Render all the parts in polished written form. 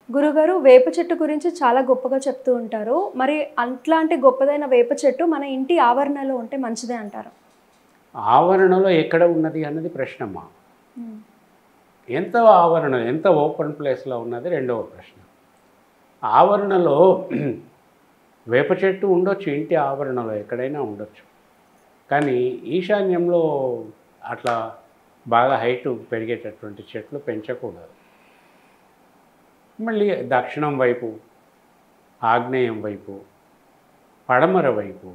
గురుగారు వేప చెట్టు గురించి చాలా గొప్పగా చెప్తూ ఉంటారు. మరి అట్లాంటి గొప్పదైన వేప చెట్టు మన ఇంటి ఆవరణలో ఉంటే మంచిదే అంటారా? ఆవరణలో ఎక్కడ ఉన్నది అన్నది ప్రశ్నమ్మా. హ్మ్. ఎంత ఆవరణ, ఎంత ఓపెన్ ప్లేస్‌లో ఉన్నది రెండవ ప్రశ్న. ఆవరణలో వేప చెట్టు ఉండొచ్చు, ఇంటి ఆవరణలో ఎక్కడైనా ఉండొచ్చు. కానీ ఈశాన్యంలో అట్లా బాగా హైట్ పెరిగేటటువంటి చెట్లు పెంచకూడదు. మళ్ళీ దక్షిణం వైపు, ఆగ్నేయం వైపు, పడమర వైపు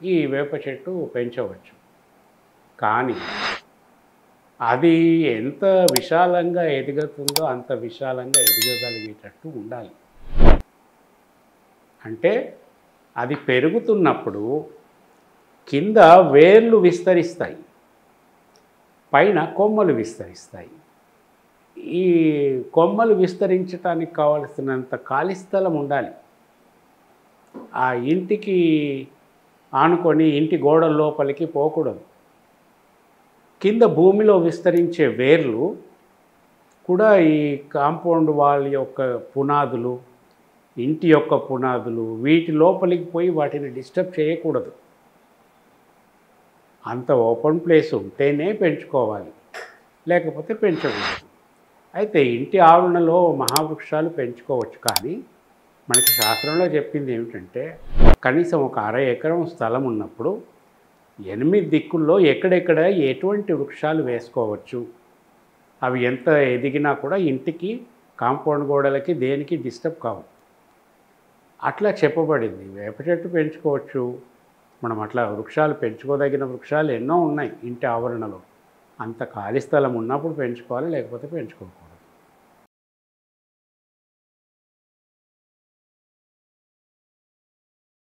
ఈ వేప చెట్టు పెంచవచ్చు. కానీ అది ఎంత విశాలంగా ఎదుగుతుందో అంత విశాలంగా ఎదగగలిగేటట్టు ఉండాలి. అంటే అది పెరుగుతున్నప్పుడు కింద వేర్లు విస్తరిస్తాయి, పైన కొమ్మలు విస్తరిస్తాయి. ఈ కొమ్మలు విస్తరించడానికి కావలసినంత ఖాళీ స్థలం ఉండాలి. ఆ ఇంటికి ఆనుకొని ఇంటి గోడల లోపలికి పోకూడదు. కింద భూమిలో విస్తరించే వేర్లు కూడా ఈ కాంపౌండ్ వాల్ యొక్క పునాదులు, ఇంటి యొక్క పునాదులు, వీటి లోపలికి పోయి వాటిని డిస్టర్బ్ చేయకూడదు. అంత ఓపెన్ ప్లేస్ ఉంటేనే పెంచుకోవాలి, లేకపోతే పెంచకూడదు. అయితే ఇంటి ఆవరణలో మహావృక్షాలు పెంచుకోవచ్చు. కానీ మనకి శాస్త్రంలో చెప్పింది ఏమిటంటే కనీసం ఒక అర ఎకరం స్థలం ఉన్నప్పుడు 8 దిక్కుల్లో ఎక్కడెక్కడ ఎటువంటి వృక్షాలు వేసుకోవచ్చు, అవి ఎంత ఎదిగినా కూడా ఇంటికి, కాంపౌండ్ గోడలకి దేనికి డిస్టర్బ్ కావు. అట్లా చెప్పబడింది. వేప చెట్టు పెంచుకోవచ్చు. మనం అట్లా వృక్షాలు పెంచుకోదగిన వృక్షాలు ఎన్నో ఉన్నాయి ఇంటి ఆవరణలో. అంత ఖాళీ స్థలం ఉన్నప్పుడు పెంచుకోవాలి, లేకపోతే పెంచుకోకూడదు.